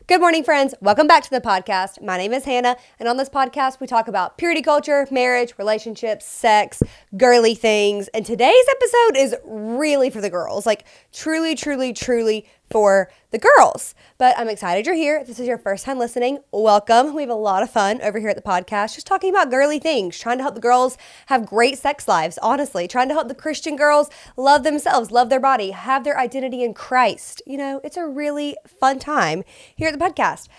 Good morning, friends. Welcome back to the podcast. My name is Hannah, and on this podcast, we talk about purity culture, marriage, relationships, sex, girly things. And today's episode is really for the girls, like truly for the girls. But I'm excited you're here. If this is your first time listening, welcome. We have a lot of fun over here at the podcast, just talking about girly things, trying to help the girls have great sex lives, honestly, trying to help the Christian girls love themselves, love their body, have their identity in Christ. You know, it's a really fun time here at the podcast.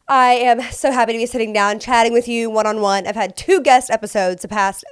I am so happy to be sitting down, chatting with you one-on-one. I've had 2 guest episodes the past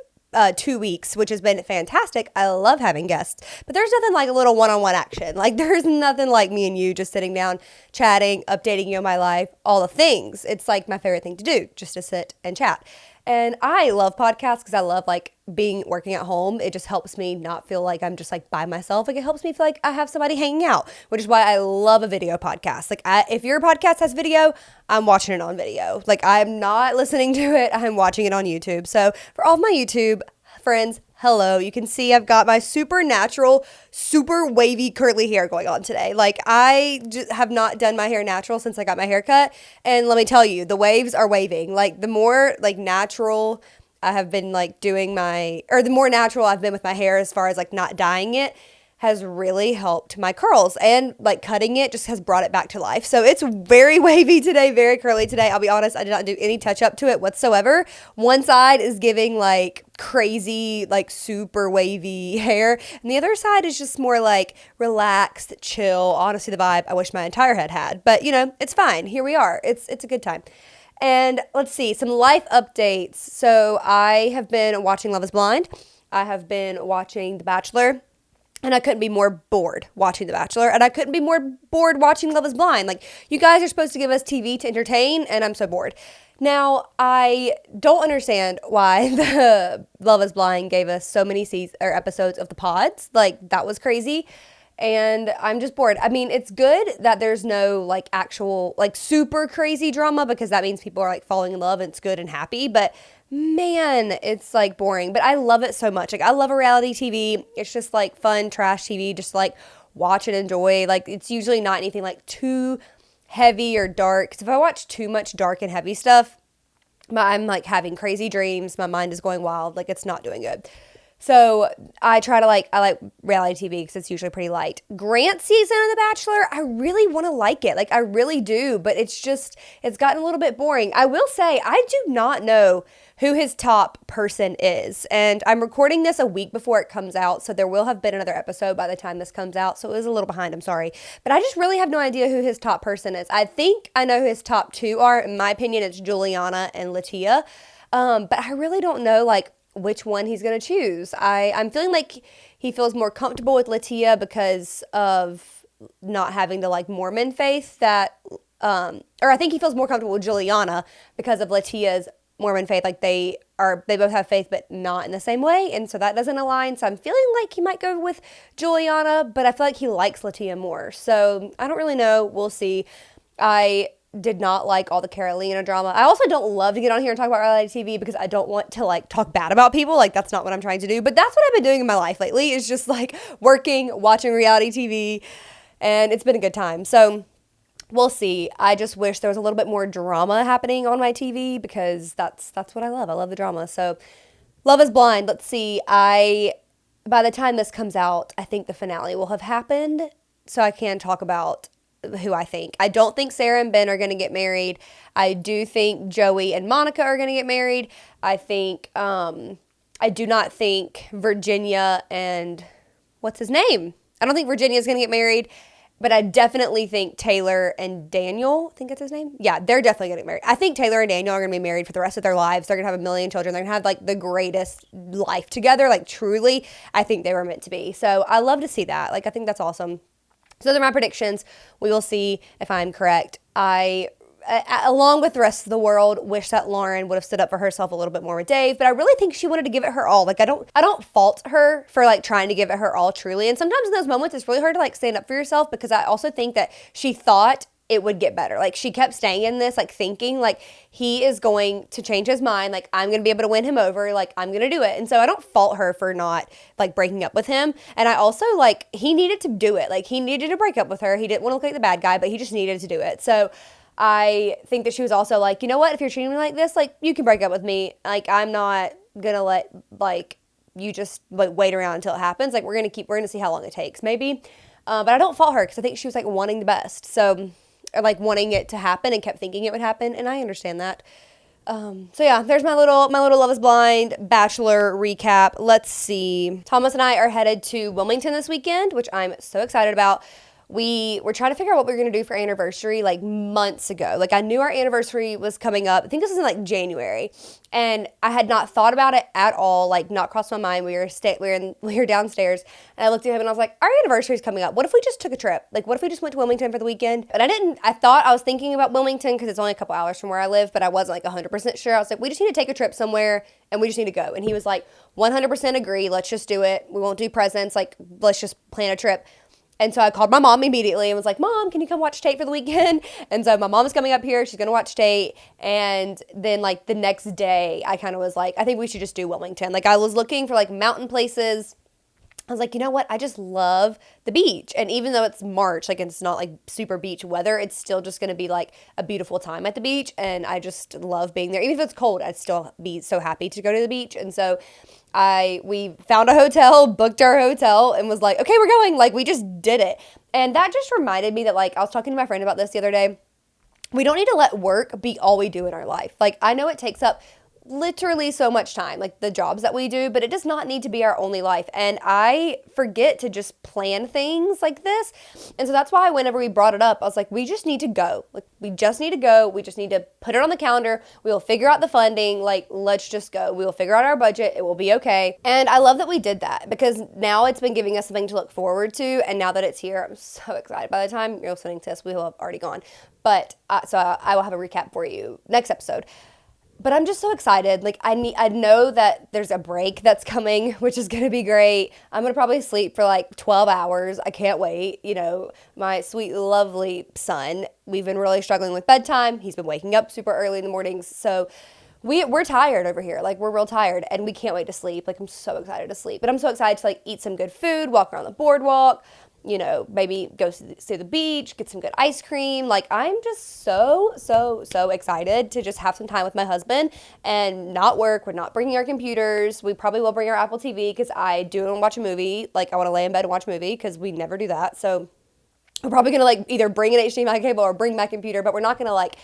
2 weeks, which has been fantastic. I love having guests, but there's nothing like a little one-on-one action. Like there's nothing like me and you just sitting down, chatting, updating you on my life, all the things. It's like my favorite thing to do, just to sit and chat. And I love podcasts because I love like working at home. It just helps me not feel like I'm just like by myself. Like it helps me feel like I have somebody hanging out, which is why I love a video podcast. Like if your podcast has video, I'm watching it on video. Like I'm not listening to it. I'm watching it on YouTube. So for all of my YouTube friends, hello. You can see I've got my super natural, super wavy curly hair going on today. Like I just have not done my hair natural since I got my hair cut. And let me tell you, the waves are waving. Like the more like natural I have been like doing the more natural I've been with my hair as far as like not dyeing it has really helped my curls, and like cutting it just has brought it back to life. So it's very wavy today, very curly today. I'll be honest, I did not do any touch up to it whatsoever. One side is giving like crazy, like super wavy hair, and the other side is just more like relaxed, chill, honestly the vibe I wish my entire head had. But you know, it's fine. Here we are. It's a good time. And let's see, some life updates. So I have been watching Love is Blind. I have been watching The Bachelor. And I couldn't be more bored watching The Bachelor. And I couldn't be more bored watching Love is Blind. Like, you guys are supposed to give us TV to entertain, and I'm so bored. Now, I don't understand why the Love is Blind gave us so many episodes of the pods. Like, that was crazy. And I'm just bored. I mean, it's good that there's no, like, actual, like, super crazy drama, because that means people are, like, falling in love and it's good and happy. But man, it's like boring, but I love it so much. Like I love a reality TV. It's just like fun trash TV, just like watch and enjoy. Like it's usually not anything like too heavy or dark. Cause if I watch too much dark and heavy stuff, I'm like having crazy dreams. My mind is going wild. Like it's not doing good. So I like reality TV because it's usually pretty light. Grant's season of The Bachelor, I really want to like it. Like I really do, but it's gotten a little bit boring. I will say I do not know who his top person is. And I'm recording this a week before it comes out, so there will have been another episode by the time this comes out. So it was a little behind, I'm sorry. But I just really have no idea who his top person is. I think I know who his top 2 are. In my opinion, it's Juliana and Latia. But I really don't know, like, which one he's going to choose. I'm feeling like he feels more comfortable with Latia because of not having the, like, Mormon faith that, or I think he feels more comfortable with Juliana because of Latia's Mormon faith. Like they both have faith, but not in the same way. And so that doesn't align. So I'm feeling like he might go with Juliana, but I feel like he likes Latia more. So I don't really know. We'll see. I did not like all the Carolina drama. I also don't love to get on here and talk about reality TV because I don't want to like talk bad about people. Like that's not what I'm trying to do, but that's what I've been doing in my life lately, is just like working, watching reality TV, and it's been a good time. So we'll see. I just wish there was a little bit more drama happening on my TV because that's what I love. I love the drama. So Love is Blind. Let's see. By the time this comes out, I think the finale will have happened. So I can talk about who I think. I don't think Sarah and Ben are going to get married. I do think Joey and Monica are going to get married. I do not think Virginia and what's his name? I don't think Virginia is going to get married. But I definitely think Taylor and Daniel, I think that's his name. Yeah, they're definitely going to get married. I think Taylor and Daniel are going to be married for the rest of their lives. They're going to have a million children. They're going to have like the greatest life together. Like truly, I think they were meant to be. So I love to see that. Like I think that's awesome. So those are my predictions. We will see if I'm correct. I along with the rest of the world, wish that Lauren would have stood up for herself a little bit more with Dave, but I really think she wanted to give it her all. Like I don't fault her for like trying to give it her all truly. And sometimes in those moments, it's really hard to like stand up for yourself, because I also think that she thought it would get better. Like she kept staying in this, like thinking like he is going to change his mind. Like I'm going to be able to win him over. Like I'm going to do it. And so I don't fault her for not like breaking up with him. And I also like, he needed to do it. Like he needed to break up with her. He didn't want to look like the bad guy, but he just needed to do it. So I think that she was also like, you know what, if you're treating me like this, like, you can break up with me. Like, I'm not gonna let, like, you just, like, wait around until it happens. Like, we're gonna see how long it takes, maybe. But I don't fault her because I think she was, like, wanting the best. So, like, wanting it to happen and kept thinking it would happen. And I understand that. So yeah, there's my little Love is Blind Bachelor recap. Let's see. Thomas and I are headed to Wilmington this weekend, which I'm so excited about. We were trying to figure out what we were going to do for anniversary like months ago. Like, I knew our anniversary was coming up. I think this was in like January, and I had not thought about it at all. Like, not crossed my mind. We were downstairs, and I looked at him and I was like, our anniversary is coming up. What if we just took a trip? Like, what if we just went to Wilmington for the weekend? But I didn't. I was thinking about Wilmington because it's only a couple hours from where I live, but I wasn't like 100% sure. I was like, we just need to take a trip somewhere and we just need to go. And he was like, 100% agree. Let's just do it. We won't do presents. Like, let's just plan a trip. And so I called my mom immediately and was like, Mom, can you come watch Tate for the weekend? And so my mom's coming up here. She's going to watch Tate. And then, like, the next day, I kind of was like, I think we should just do Wilmington. Like, I was looking for, like, mountain places. I was like, you know what? I just love the beach. And even though it's March, like, it's not, like, super beach weather, it's still just going to be, like, a beautiful time at the beach. And I just love being there. Even if it's cold, I'd still be so happy to go to the beach. And so we found a hotel, booked our hotel, and was like, okay, we're going. Like, we just did it. And that just reminded me that, like, I was talking to my friend about this the other day. We don't need to let work be all we do in our life. Like, I know it takes up literally so much time, like the jobs that we do, but it does not need to be our only life. And I forget to just plan things like this. And so that's why whenever we brought it up, I was like, we just need to go. Like, we just need to go. We just need to put it on the calendar. We will figure out the funding. Like, let's just go. We will figure out our budget. It will be okay. And I love that we did that because now it's been giving us something to look forward to. And now that it's here, I'm so excited. By the time you're listening to this, we will have already gone. But so I will have a recap for you next episode. But I'm just so excited. Like, I know that there's a break that's coming, which is going to be great. I'm going to probably sleep for like 12 hours. I can't wait. You know, my sweet, lovely son, we've been really struggling with bedtime. He's been waking up super early in the mornings. So we're tired over here. Like, we're real tired and we can't wait to sleep. Like, I'm so excited to sleep. But I'm so excited to like eat some good food, walk around the boardwalk, you know, maybe go see the beach, get some good ice cream. Like, I'm just so excited to just have some time with my husband and not work. We're not bringing our computers. We probably will bring our Apple TV because I do want to watch a movie. Like, I want to lay in bed and watch a movie because we never do that. So we're probably going to like either bring an HDMI cable or bring my computer, but we're not going to like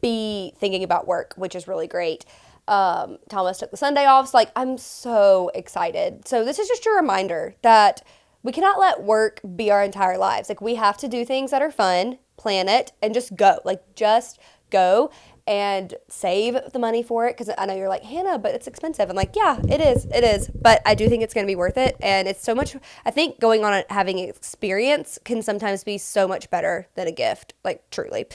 be thinking about work, which is really great. Thomas took the Sunday off. So like, I'm so excited. So this is just a reminder that we cannot let work be our entire lives. Like, we have to do things that are fun, plan it, and just go. Like, just go and save the money for it. Because I know you're like, Hannah, but it's expensive. I'm like, yeah, it is. But I do think it's going to be worth it. And it's so much, I think going on and having an experience can sometimes be so much better than a gift. Like, truly.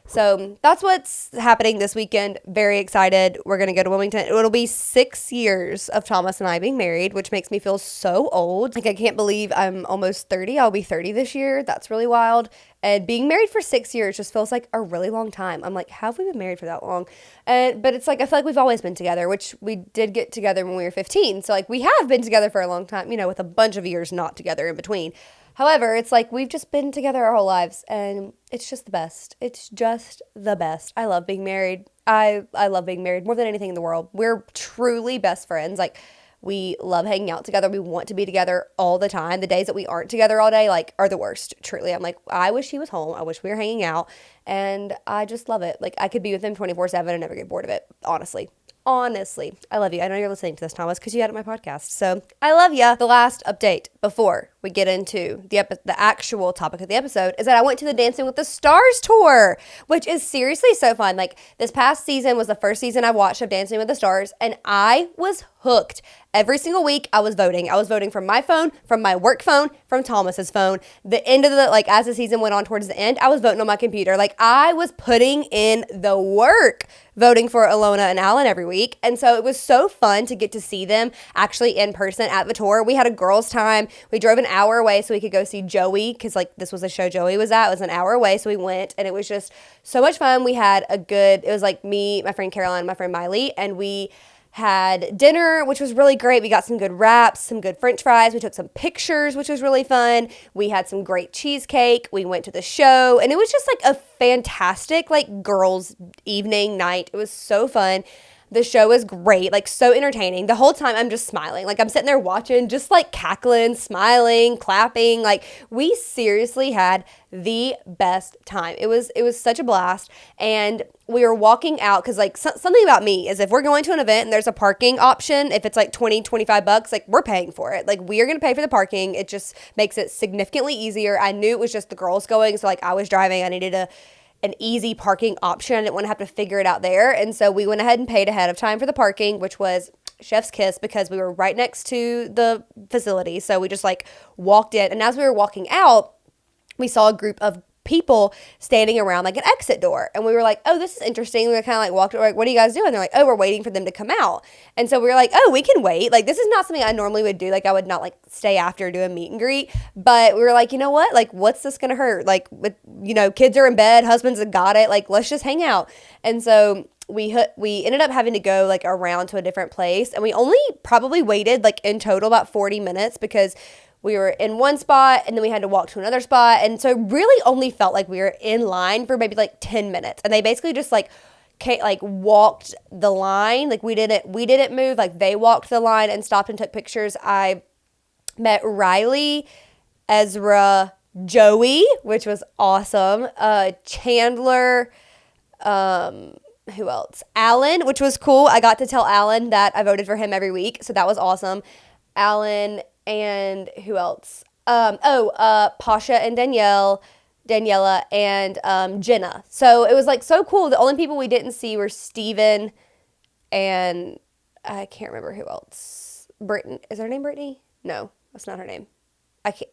So that's what's happening this weekend. Very excited. We're going to go to Wilmington. It'll be 6 years of Thomas and I being married, which makes me feel so old. Like, I can't believe I'm almost 30. I'll be 30 this year. That's really wild. And being married for 6 years just feels like a really long time. I'm like, how have we been married for that long? But it's like, I feel like we've always been together, which we did get together when we were 15. So like, we have been together for a long time, you know, with a bunch of years not together in between. However, it's like we've just been together our whole lives, and it's just the best. It's just the best. I love being married. I love being married more than anything in the world. We're truly best friends. Like, we love hanging out together. We want to be together all the time. The days that we aren't together all day, like, are the worst. Truly. I'm like, I wish he was home. I wish we were hanging out, and I just love it. Like, I could be with him 24/7 and never get bored of it, honestly. Honestly, I love you. I know you're listening to this, Thomas, because you had it on my podcast. So I love you. The last update before we get into the actual topic of the episode is that I went to the Dancing with the Stars tour, which is seriously so fun. Like, this past season was the first season I watched of Dancing with the Stars, and I was hooked. Every single week I was voting. I was voting from my phone, from my work phone, from Thomas's phone. The end of as the season went on towards the end, I was voting on my computer. Like, I was putting in the work voting for Alona and Alan every week. And so it was so fun to get to see them actually in person at the tour. We had a girls' time. We drove an hour away so we could go see Joey, because like this was a show Joey was at. It was an hour away, so we went, and it was just so much fun. We had it was like me, my friend Caroline, my friend Miley, and we had dinner, which was really great. We got some good wraps, some good French fries. We took some pictures, which was really fun. We had some great cheesecake. We went to the show, and it was just like a fantastic like girls' evening night. It was so fun. The show is great, like so entertaining. The whole time I'm just smiling. Like I'm sitting there watching, just like cackling, smiling, clapping. Like we seriously had the best time. It was such a blast. And we were walking out because like something about me is if we're going to an event and there's a parking option, if it's like 20, 25 bucks, like we're paying for it. Like we are going to pay for the parking. It just makes it significantly easier. I knew it was just the girls going. So like I was driving, I needed an easy parking option. I didn't want to have to figure it out there. And so we went ahead and paid ahead of time for the parking, which was chef's kiss because we were right next to the facility. So we just like walked in. And as we were walking out, we saw a group of people standing around like an exit door. And we were like, oh, this is interesting. We kind of like walked, like, what are you guys doing? They're like, oh, we're waiting for them to come out. And so we were like, oh, we can wait. Like, this is not something I normally would do. Like, I would not like stay after do a meet and greet. But we were like, you know what? Like, what's this going to hurt? Like, with, kids are in bed, husbands have got it. Like, let's just hang out. And so we ended up having to go like around to a different place. And we only probably waited like in total about 40 minutes because we were in one spot and then we had to walk to another spot. And so it really only felt like we were in line for maybe like 10 minutes. And they basically just like walked the line. Like we didn't move. Like they walked the line and stopped and took pictures. I met Riley, Ezra, Joey, which was awesome. Chandler, who else? Alan, which was cool. I got to tell Alan that I voted for him every week. So that was awesome. Alan and who else? Pasha and Daniela and Jenna. So it was like so cool. The only people we didn't see were Steven and I can't remember who else. Brittany. Is her name Brittany? No, that's not her name.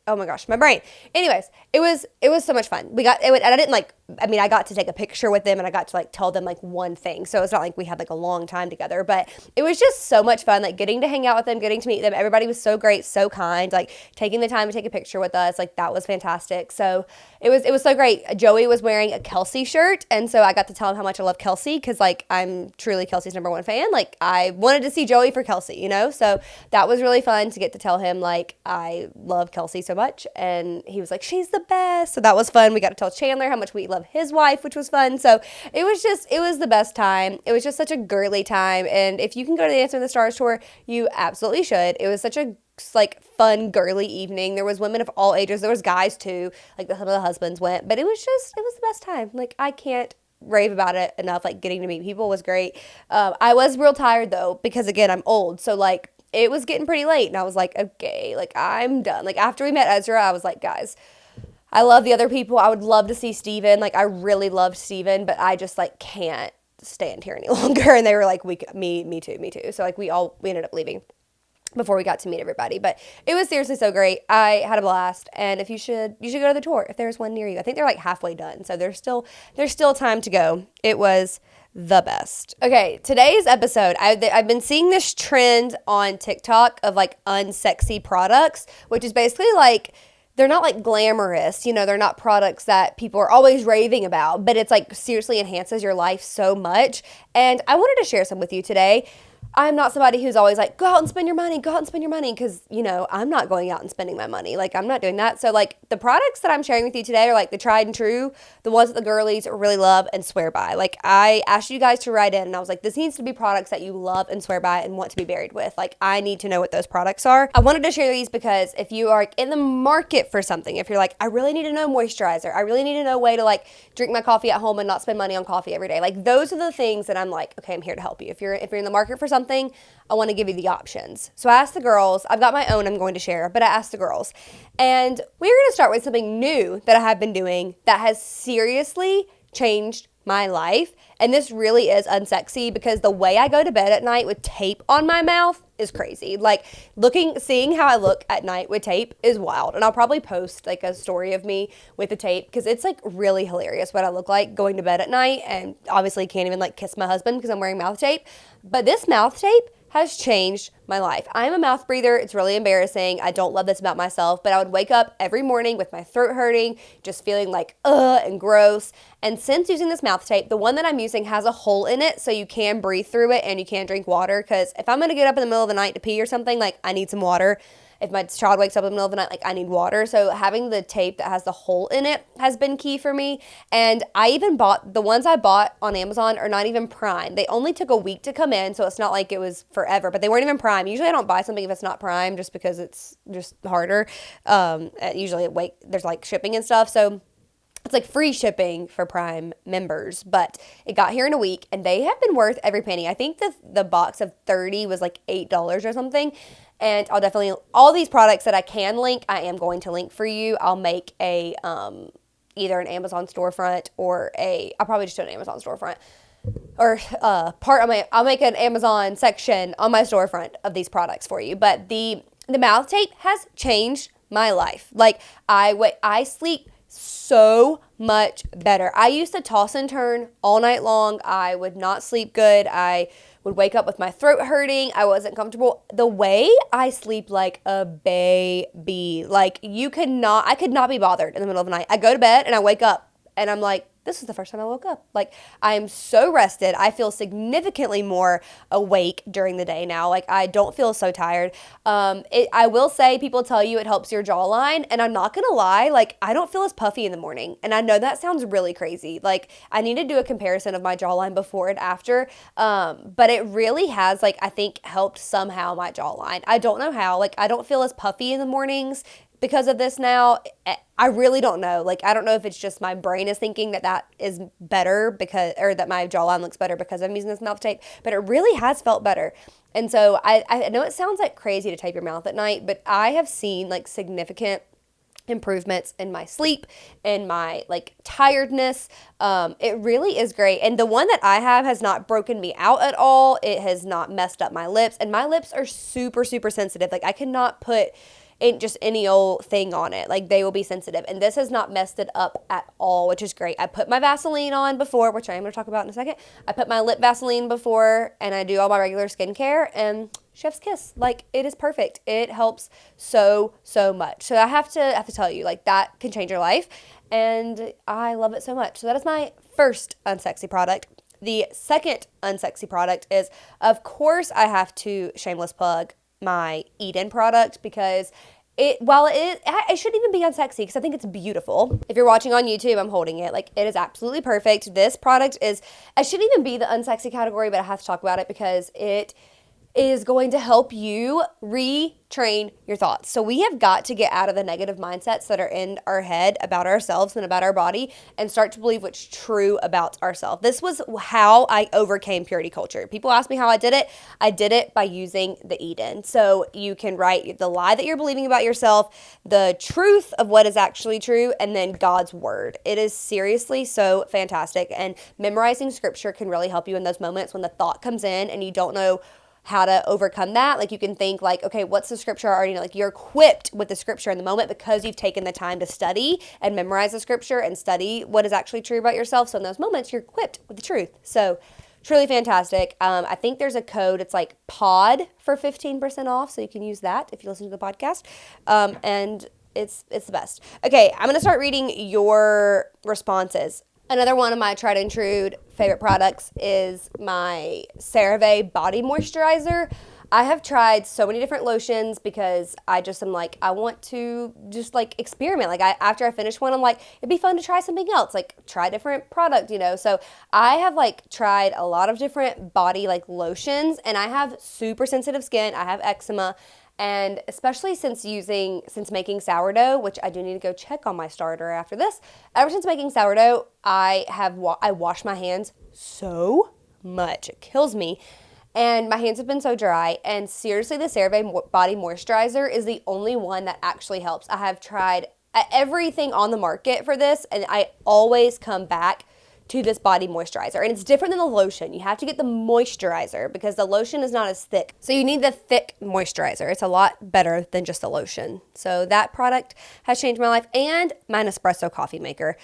Oh my gosh, my brain. Anyways, it was so much fun. I got to take a picture with them and I got to like tell them like one thing. So it's not like we had like a long time together, but it was just so much fun, like getting to hang out with them, getting to meet them. Everybody was so great, so kind, like taking the time to take a picture with us. Like that was fantastic. So it was so great. Joey was wearing a Kelsey shirt. And so I got to tell him how much I love Kelsey because like I'm truly Kelsey's number one fan. Like I wanted to see Joey for Kelsey, So that was really fun to get to tell him like I love Kelsey so much. And he was like, she's the best. So that was fun. We got to tell Chandler how much we love his wife, which was fun. So it was the best time. It was just such a girly time. And if you can go to the Dancing with the Stars tour, you absolutely should. It was such a like fun girly evening. There was women of all ages. There was guys too. Like some of the husbands went, but it was the best time. Like I can't rave about it enough. Like getting to meet people was great. I was real tired though, because again, I'm old. So like it was getting pretty late and I was like, okay, like I'm done. Like after we met Ezra, I was like, guys, I love the other people. I would love to see Steven. Like I really loved Steven, but I just like can't stand here any longer. And they were like, me too. So like we ended up leaving before we got to meet everybody. But it was seriously so great. I had a blast. And if you should go to the tour if there's one near you. I think they're like halfway done. So there's still time to go. It was the best. Okay, today's episode, I've been seeing this trend on TikTok of like unsexy products, which is basically like, they're not like glamorous, they're not products that people are always raving about, but it's like seriously enhances your life so much. And I wanted to share some with you today. I'm not somebody who's always like, go out and spend your money, because, I'm not going out and spending my money. Like, I'm not doing that. So, like, the products that I'm sharing with you today are, like, the tried and true, the ones that the girlies really love and swear by. Like, I asked you guys to write in, and I was like, this needs to be products that you love and swear by and want to be buried with. Like, I need to know what those products are. I wanted to share these because if you are in the market for something, if you're like, I really need to know moisturizer, I really need to know a way to, like, drink my coffee at home and not spend money on coffee every day. Like, those are the things that I'm like, okay, I'm here to help you. If you're in the market for something, I want to give you the options. So I asked the girls, I've got my own I'm going to share, but I asked the girls. And we're going to start with something new that I have been doing that has seriously changed my life. And this really is unsexy because the way I go to bed at night with tape on my mouth is crazy. Like seeing how I look at night with tape is wild. And I'll probably post like a story of me with the tape because it's like really hilarious what I look like going to bed at night. And obviously can't even like kiss my husband because I'm wearing mouth tape. But this mouth tape has changed my life. I'm a mouth breather. It's really embarrassing. I don't love this about myself, but I would wake up every morning with my throat hurting, just feeling like and gross. And since using this mouth tape, the one that I'm using has a hole in it so you can breathe through it and you can drink water, because if I'm going to get up in the middle of the night to pee or something, like I need some water. If my child wakes up in the middle of the night, like I need water. So having the tape that has the hole in it has been key for me. And I even bought, the ones I bought on Amazon are not even Prime. They only took a week to come in, so it's not like it was forever, but they weren't even Prime. Usually I don't buy something if it's not Prime just because it's just harder. Usually there's like shipping and stuff. So it's like free shipping for Prime members, but it got here in a week and they have been worth every penny. I think the box of 30 was like $8 or something. And I'll definitely, all these products that I can link, I am going to link for you. I'll make a, either an Amazon storefront or I'll probably just do an Amazon storefront or I'll make an Amazon section on my storefront of these products for you. But the mouth tape has changed my life. Like I sleep so much better. I used to toss and turn all night long. I would not sleep good. I would wake up with my throat hurting. I wasn't comfortable. The way I sleep like a baby, like I could not be bothered in the middle of the night. I go to bed and I wake up and I'm like, this is the first time I woke up. Like, I am so rested. I feel significantly more awake during the day now. Like, I don't feel so tired. I will say, people tell you it helps your jawline, and I'm not gonna lie, like, I don't feel as puffy in the morning. And I know that sounds really crazy. Like, I need to do a comparison of my jawline before and after. But it really has, like, I think helped somehow my jawline. I don't know how. Like, I don't feel as puffy in the mornings because of this now. I really don't know. Like, I don't know if it's just my brain is thinking that is better or that my jawline looks better because I'm using this mouth tape, but it really has felt better. And so I know it sounds like crazy to tape your mouth at night, but I have seen like significant improvements in my sleep and my like tiredness. It really is great. And the one that I have has not broken me out at all. It has not messed up my lips, and my lips are super, super sensitive. Like, I cannot put just any old thing on it. Like, they will be sensitive, and this has not messed it up at all, which is great. I put my Vaseline on before, which I am going to talk about in a second. I put my lip Vaseline before, and I do all my regular skincare, and chef's kiss. Like, it is perfect. It helps so, so much. So I have to tell you, like, that can change your life, and I love it so much. So that is my first unsexy product. The second unsexy product is, of course, I have to shameless plug my Eden product, because it shouldn't even be unsexy, because I think it's beautiful. If you're watching on YouTube, I'm holding it. Like, it is absolutely perfect. This product I shouldn't even be the unsexy category, but I have to talk about it because it is going to help you retrain your thoughts. So we have got to get out of the negative mindsets that are in our head about ourselves and about our body and start to believe what's true about ourselves. This was how I overcame purity culture. People ask me how I did it. I did it by using the Eden. So you can write the lie that you're believing about yourself, the truth of what is actually true, and then God's word. It is seriously so fantastic. And memorizing scripture can really help you in those moments when the thought comes in and you don't know how to overcome that. Like, you can think like, okay, what's the scripture I already know? Like, you're equipped with the scripture in the moment because you've taken the time to study and memorize the scripture and study what is actually true about yourself. So in those moments, you're equipped with the truth. So truly fantastic. I think there's a code. It's like POD for 15% off. So you can use that if you listen to the podcast. And it's the best. Okay, I'm going to start reading your responses. Another one of my tried and true favorite products is my CeraVe body moisturizer. I have tried so many different lotions because I just am like, I want to just like experiment. Like, after I finish one, I'm like, it'd be fun to try something else, like try a different product, you know? So I have like tried a lot of different body like lotions, and I have super sensitive skin. I have eczema. And especially since making sourdough, which I do need to go check on my starter after this. Ever since making sourdough, I wash my hands so much. It kills me. And my hands have been so dry. And seriously, the CeraVe body moisturizer is the only one that actually helps. I have tried everything on the market for this, and I always come back to this body moisturizer. And it's different than the lotion. You have to get the moisturizer because the lotion is not as thick. So you need the thick moisturizer. It's a lot better than just the lotion. So that product has changed my life. And my Nespresso coffee maker.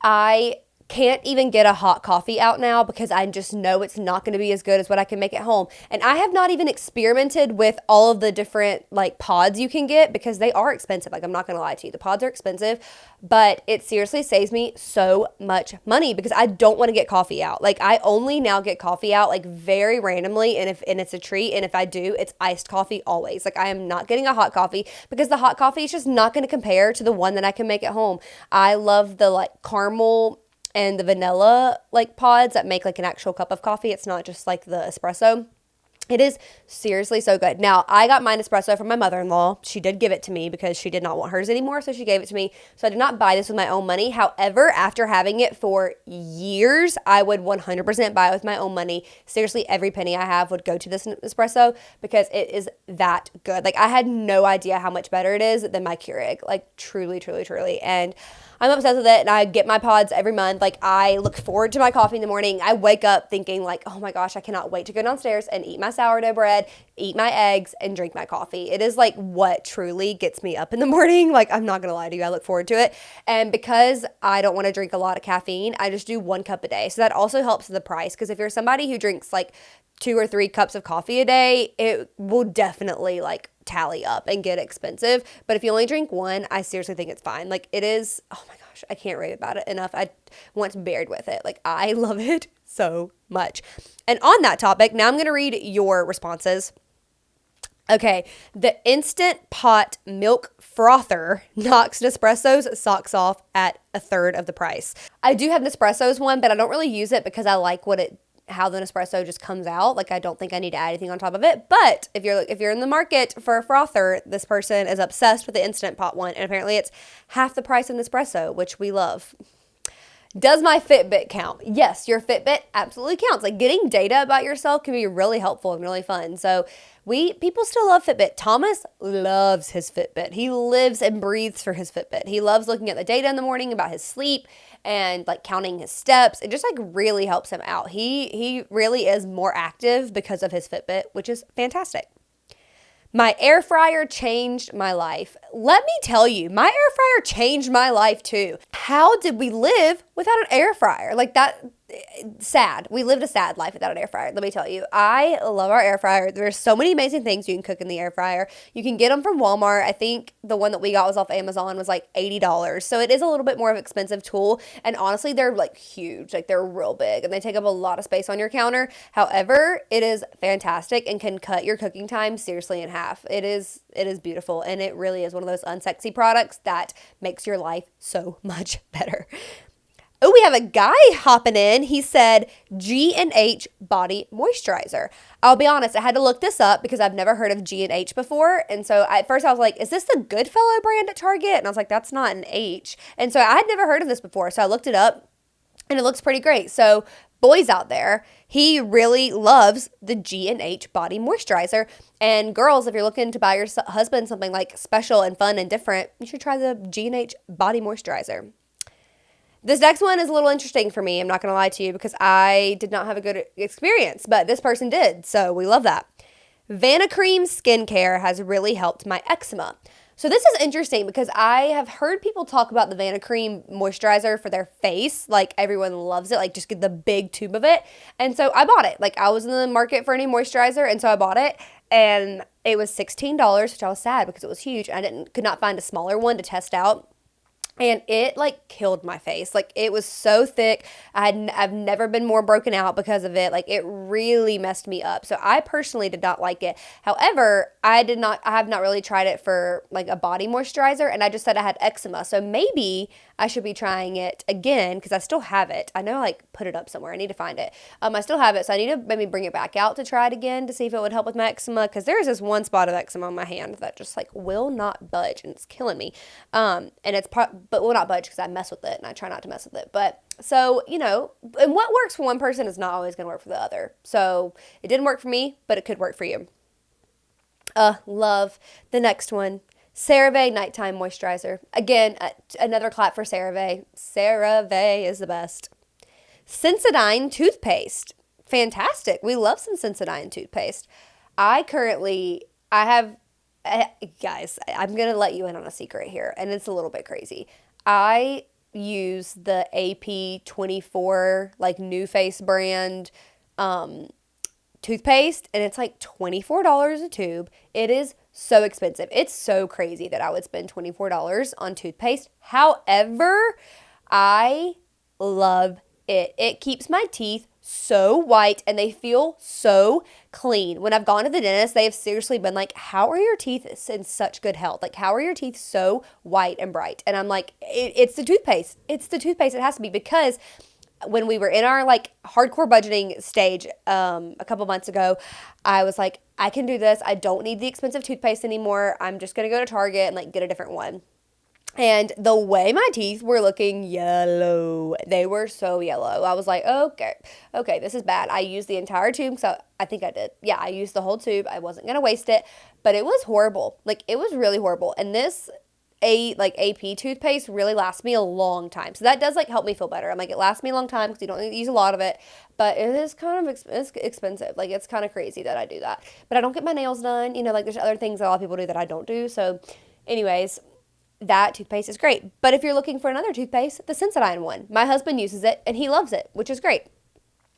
I can't even get a hot coffee out now because I just know it's not going to be as good as what I can make at home. And I have not even experimented with all of the different like pods you can get because they are expensive. Like, I'm not going to lie to you. The pods are expensive, but it seriously saves me so much money because I don't want to get coffee out. Like, I only now get coffee out like very randomly, and it's a treat, and if I do, it's iced coffee always. Like, I am not getting a hot coffee because the hot coffee is just not going to compare to the one that I can make at home. I love the like caramel and the vanilla like pods that make like an actual cup of coffee. It's not just like the espresso. It is seriously so good. Now, I got mine espresso from my mother-in-law. She did give it to me because she did not want hers anymore, so she gave it to me. So I did not buy this with my own money. However, after having it for years, I would 100% buy it with my own money. Seriously, every penny I have would go to this espresso because it is that good. Like, I had no idea how much better it is than my Keurig. Like, truly, truly, truly. And I'm obsessed with it, and I get my pods every month. Like, I look forward to my coffee in the morning. I wake up thinking like, oh my gosh, I cannot wait to go downstairs and eat my sourdough bread, eat my eggs, and drink my coffee. It is like what truly gets me up in the morning. Like, I'm not gonna lie to you, I look forward to it. And because I don't want to drink a lot of caffeine, I just do 1 cup a day. So that also helps the price, because if you're somebody who drinks like 2 or 3 cups of coffee a day, it will definitely like tally up and get expensive. But if you only drink 1, I seriously think it's fine. Like, it is, oh my gosh, I can't rave about it enough. I once buried with it. Like, I love it so much. And on that topic, now I'm going to read your responses. Okay, the Instant Pot Milk Frother knocks Nespresso's socks off at 1/3 of the price. I do have Nespresso's one, but I don't really use it because I like how the Nespresso just comes out. Like, I don't think I need to add anything on top of it. But if you're in the market for a frother, this person is obsessed with the Instant Pot one, and apparently it's half the price of Nespresso, which we love. Does my Fitbit count? Yes, your Fitbit absolutely counts. Like, getting data about yourself can be really helpful and really fun. So people still love Fitbit. Thomas loves his Fitbit. He lives and breathes for his Fitbit. He loves looking at the data in the morning about his sleep and like counting his steps. It just like really helps him out. He really is more active because of his Fitbit, which is fantastic. My air fryer changed my life. Let me tell you, my air fryer changed my life too. How did we live without an air fryer? Like, that, sad. We lived a sad life without an air fryer. Let me tell you, I love our air fryer. There's so many amazing things you can cook in the air fryer. You can get them from Walmart. I think the one that we got was off Amazon, was like $80. So it is a little bit more of an expensive tool. And honestly, they're like huge. Like, they're real big and they take up a lot of space on your counter. However, it is fantastic and can cut your cooking time seriously in half. It is beautiful, and it really is one of those unsexy products that makes your life so much better. Oh, we have a guy hopping in. He said G&H body moisturizer. I'll be honest, I had to look this up because I've never heard of G&H before. And so at first I was like, is this the Goodfellow brand at Target? And I was like, that's not an H. And so I had never heard of this before. So I looked it up and it looks pretty great. So boys out there, he really loves the G&H body moisturizer. And girls, if you're looking to buy your husband something like special and fun and different, you should try the G&H body moisturizer. This next one is a little interesting for me. I'm not going to lie to you because I did not have a good experience, but this person did. So we love that. Vanacream skincare has really helped my eczema. So this is interesting because I have heard people talk about the Vanacream moisturizer for their face. Like, everyone loves it. Like, just get the big tube of it. And so I bought it. Like, I was in the market for any moisturizer, and so I bought it. And it was $16, which I was sad because it was huge. I could not find a smaller one to test out. And it like killed my face. Like, it was so thick. I've never been more broken out because of it. Like, it really messed me up. So I personally did not like it. However, I have not really tried it for like a body moisturizer, and I just said I had eczema. So maybe I should be trying it again because I still have it. I know I like put it up somewhere. I need to find it. I still have it. So I need to maybe bring it back out to try it again to see if it would help with my eczema, because there's this one spot of eczema on my hand that just like will not budge, and it's killing me. And it's but will not budge because I mess with it and I try not to mess with it. But so, you know, and what works for one person is not always going to work for the other. So it didn't work for me, but it could work for you. Love the next one. CeraVe Nighttime Moisturizer. Again, another clap for CeraVe. CeraVe is the best. Sensodyne Toothpaste. Fantastic. We love some Sensodyne toothpaste. Guys, I'm going to let you in on a secret here, and it's a little bit crazy. I use the AP24 like New Face brand toothpaste, and it's like $24 a tube. It is so expensive. It's so crazy that I would spend $24 on toothpaste. However, I love it. It keeps my teeth so white and they feel so clean. When I've gone to the dentist, they have seriously been like, how are your teeth in such good health? Like, how are your teeth so white and bright? And I'm like, it's the toothpaste. It's the toothpaste. It has to be, because when we were in our like hardcore budgeting stage a couple months ago, I was like, I can do this. I don't need the expensive toothpaste anymore. I'm just going to go to Target and like get a different one. And the way my teeth were looking yellow, they were so yellow. I was like, okay, this is bad. I used the entire tube, so I think I did. Yeah, I used the whole tube. I wasn't going to waste it, but it was horrible. Like, it was really horrible. And this AP toothpaste really lasts me a long time. So that does like help me feel better. I'm like, it lasts me a long time because you don't need to use a lot of it, but it is kind of expensive. Like, it's kind of crazy that I do that, but I don't get my nails done. You know, like there's other things that a lot of people do that I don't do. So anyways, that toothpaste is great. But if you're looking for another toothpaste, the Sensodyne one. My husband uses it and he loves it, which is great.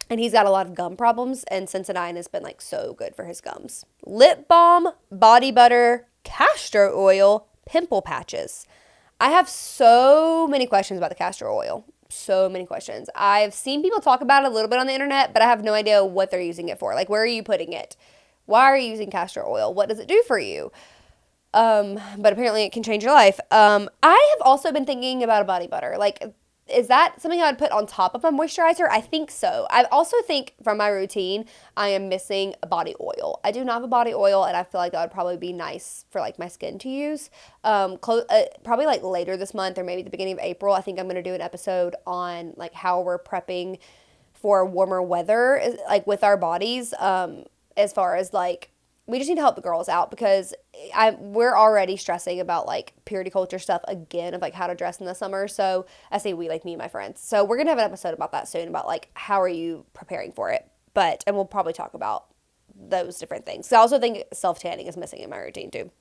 And he's got a lot of gum problems, and Sensodyne has been like so good for his gums. Lip balm, body butter, castor oil, pimple patches. I have so many questions about the castor oil. So many questions. I've seen people talk about it a little bit on the internet, but I have no idea what they're using it for. Like, where are you putting it? Why are you using castor oil? What does it do for you? But apparently it can change your life. I have also been thinking about a body butter. Like, is that something I would put on top of my moisturizer? I think so. I also think from my routine, I am missing a body oil. I do not have a body oil, and I feel like that would probably be nice for like my skin to use. Probably like later this month or maybe the beginning of April, I think I'm going to do an episode on like how we're prepping for warmer weather, like with our bodies, as far as like, we just need to help the girls out, because we're already stressing about like purity culture stuff again, of like how to dress in the summer. So I say we, like me and my friends. So we're going to have an episode about that soon, about like how are you preparing for it. And we'll probably talk about those different things. So I also think self-tanning is missing in my routine too.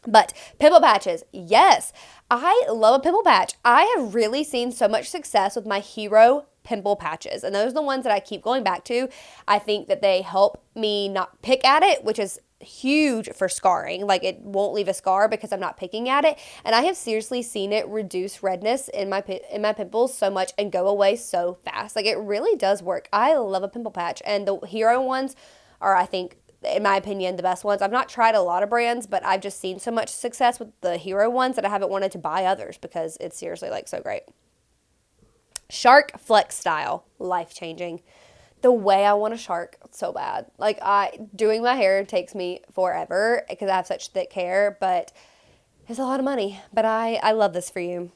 But pimple patches, yes, I love a pimple patch. I have really seen so much success with my Hero pimple patches, and those are the ones that I keep going back to. I think that they help me not pick at it, which is huge for scarring. Like, it won't leave a scar because I'm not picking at it, and I have seriously seen it reduce redness in my pimples so much and go away so fast. Like, it really does work. I love a pimple patch, and the Hero ones are, I think, in my opinion, the best ones. I've not tried a lot of brands, but I've just seen so much success with the Hero ones that I haven't wanted to buy others, because it's seriously like so great. Shark Flex Style, life-changing. The way I want a shark so bad. Like, doing my hair takes me forever because I have such thick hair, but it's a lot of money. But I love this for you.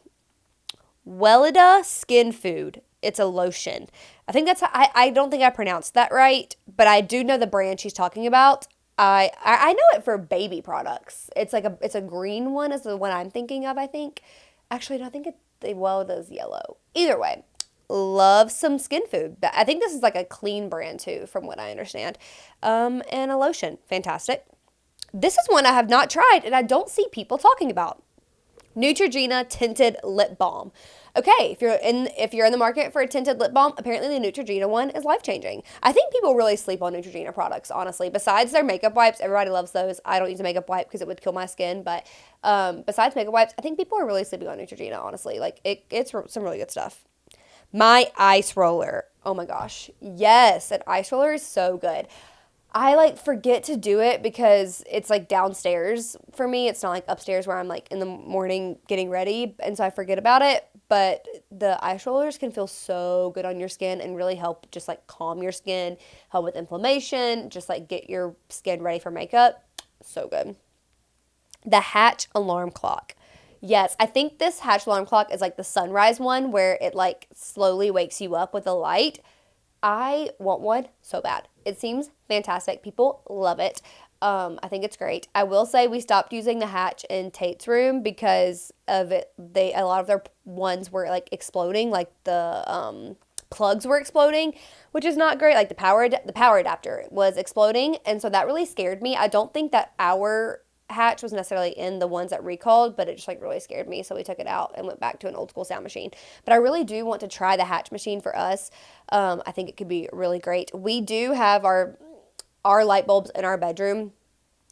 Weleda Skin Food. It's a lotion. I think I don't think I pronounced that right, but I do know the brand she's talking about. I know it for baby products. It's a green one is the one I'm thinking of, I think. Actually, no, I think Weleda's yellow. Either way, love some skin food. I think this is like a clean brand too, from what I understand. And a lotion. Fantastic. This is one I have not tried and I don't see people talking about. Neutrogena Tinted Lip Balm. Okay, if you're in the market for a tinted lip balm, apparently the Neutrogena one is life-changing. I think people really sleep on Neutrogena products, honestly. Besides their makeup wipes, everybody loves those. I don't use a makeup wipe because it would kill my skin, but besides makeup wipes, I think people are really sleeping on Neutrogena, honestly. Like, it's some really good stuff. My ice roller. Oh my gosh. Yes, an ice roller is so good. I like forget to do it because it's like downstairs for me. It's not like upstairs where I'm like in the morning getting ready. And so I forget about it. But the ice rollers can feel so good on your skin and really help just like calm your skin, help with inflammation, just like get your skin ready for makeup. So good. The Hatch alarm clock. Yes, I think this Hatch alarm clock is like the sunrise one where it like slowly wakes you up with a light. I want one so bad. It seems fantastic. People love it. I think it's great. I will say we stopped using the Hatch in Tate's room because of it. A lot of their ones were like exploding, like the plugs were exploding, which is not great. Like the power adapter was exploding, and so that really scared me. I don't think that our hatch was necessarily in the ones that recalled, but it just like really scared me. So we took it out and went back to an old school sound machine. But I really do want to try the hatch machine for us. I think it could be really great. We do have our light bulbs in our bedroom.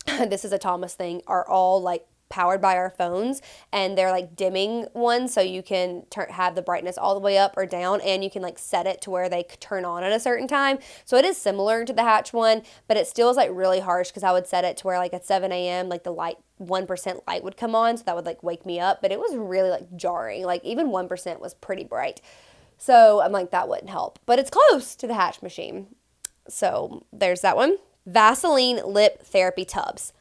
This is a Thomas thing, are all like powered by our phones, and they're like dimming ones, so you can have the brightness all the way up or down, and you can like set it to where they turn on at a certain time. So it is similar to the hatch one, but it still is like really harsh because I would set it to where like at 7 a.m. like the light 1% light would come on, so that would like wake me up. But it was really like jarring. Like even 1% was pretty bright. So I'm like, that wouldn't help. But it's close to the hatch machine. So there's that one. Vaseline lip therapy tubs.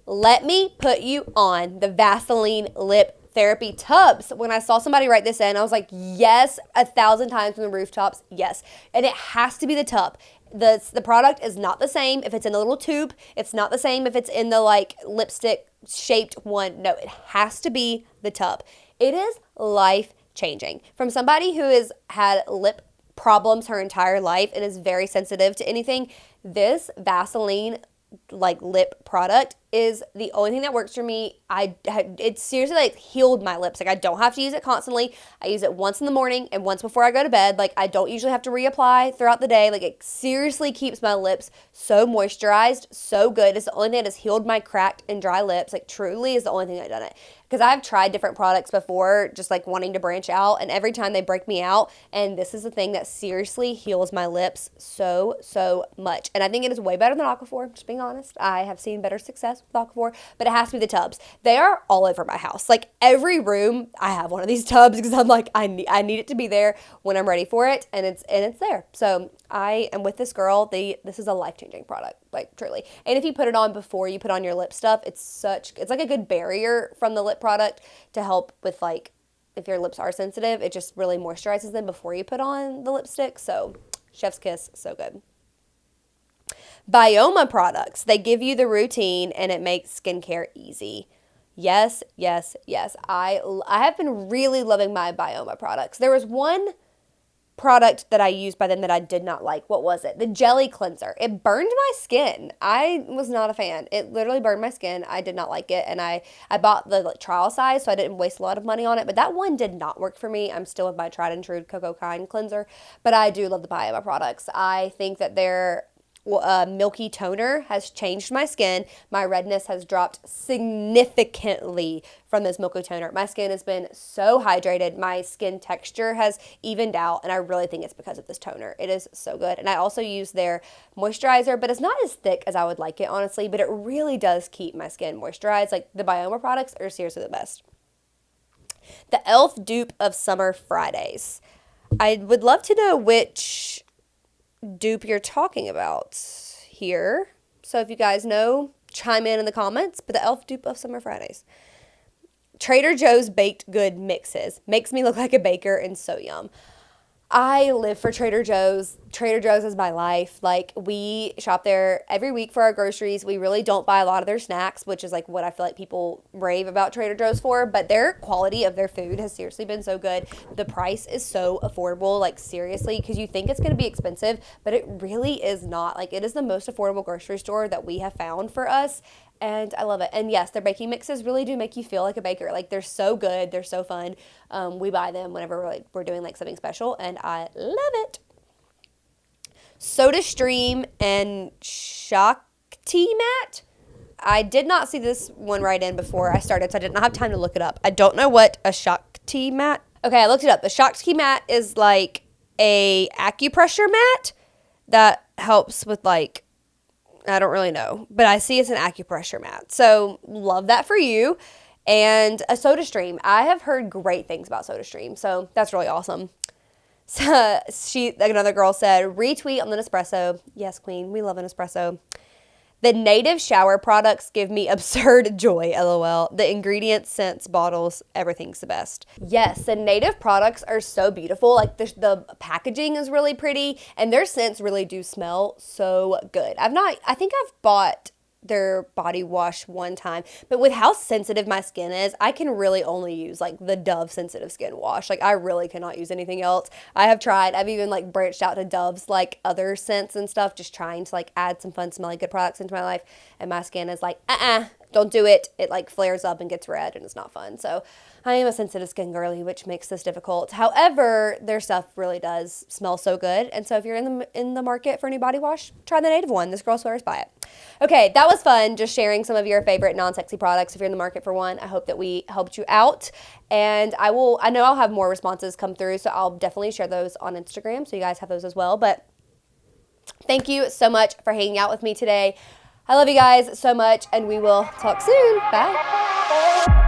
Let me put you on the Vaseline lip therapy tubs. When I saw somebody write this in, I was like, yes, 1,000 times from the rooftops, yes. And it has to be the tub. The product is not the same if it's in a little tube. It's not the same if it's in the like lipstick shaped one. No, it has to be the tub. It is life changing. From somebody who has had lip problems her entire life and is very sensitive to anything, this Vaseline like lip product is the only thing that works for me. It seriously like healed my lips. Like I don't have to use it constantly. I use it once in the morning and once before I go to bed. Like I don't usually have to reapply throughout the day. Like it seriously keeps my lips so moisturized, so good. It's the only thing that has healed my cracked and dry lips. Like truly is the only thing that's done it. Because I've tried different products before, just like wanting to branch out, and every time they break me out, and this is the thing that seriously heals my lips so much. And I think it is way better than Aquaphor, just being honest. I have seen better success with Aquaphor, but it has to be the tubs. They are all over my house. Like every room, I have one of these tubs because I'm like, I need it to be there when I'm ready for it, and it's there. So I am with this girl. This is a life-changing product, like truly. And if you put it on before you put on your lip stuff, it's like a good barrier from the lip product to help with like if your lips are sensitive. It just really moisturizes them before you put on the lipstick. So chef's kiss, so good. Bioma products. They give you the routine and it makes skincare easy. Yes. I have been really loving my Bioma products. There was one product that I used by them that I did not like. What was it? The jelly cleanser. It burned my skin. I was not a fan. It literally burned my skin. I did not like it, and I bought the trial size, so I didn't waste a lot of money on it, but that one did not work for me. I'm still with my tried and true Cocoa Kind cleanser, but I do love the Bioma products. I think that their milky toner has changed my skin. My redness has dropped significantly from this milky toner. My skin has been so hydrated. My skin texture has evened out, and I really think it's because of this toner. It is so good. And I also use their moisturizer, but it's not as thick as I would like it, honestly, but it really does keep my skin moisturized. Like the Bioma products are seriously the best. The e.l.f. dupe of Summer Fridays. I would love to know which dupe you're talking about here. So if you guys know, chime in the comments. But the e.l.f. dupe of Summer Fridays. Trader Joe's baked good mixes. Makes me look like a baker and so yum. I live for Trader Joe's. Trader Joe's is my life. Like, we shop there every week for our groceries. We really don't buy a lot of their snacks, which is like what I feel like people rave about Trader Joe's for. But their quality of their food has seriously been so good. The price is so affordable, like seriously, because you think it's going to be expensive, but it really is not. Like, it is the most affordable grocery store that we have found for us. And I love it. And yes, their baking mixes really do make you feel like a baker. Like, they're so good. They're so fun. We buy them whenever we're doing like something special, and I love it. SodaStream and Shakti Mat. I did not see this one right in before I started, so I did not have time to look it up. I don't know what a Shakti Mat. Okay, I looked it up. The Shakti Mat is like a acupressure mat that helps with like, I don't really know, but I see it's an acupressure mat. So love that for you. And a SodaStream. I have heard great things about SodaStream, so that's really awesome. So another girl said, retweet on the Nespresso. Yes, queen, we love an espresso. The native shower products give me absurd joy, LOL. The ingredients, scents, bottles, everything's the best. Yes, the native products are so beautiful. Like the packaging is really pretty, and their scents really do smell so good. I think I've bought their body wash one time, but with how sensitive my skin is, I can really only use like the Dove sensitive skin wash. Like, I really cannot use anything else. I've even like branched out to Dove's like other scents and stuff, just trying to like add some fun smelling good products into my life, and my skin is like, don't do it. It like flares up and gets red and it's not fun. So I am a sensitive skin girly, which makes this difficult. However, their stuff really does smell so good. And so if you're in the market for a new body wash, try the Native one. This girl swears by it. Okay, that was fun, just sharing some of your favorite non-sexy products. If you're in the market for one, I hope that we helped you out. And I know I'll have more responses come through, so I'll definitely share those on Instagram so you guys have those as well. But thank you so much for hanging out with me today. I love you guys so much, and we will talk soon. Bye.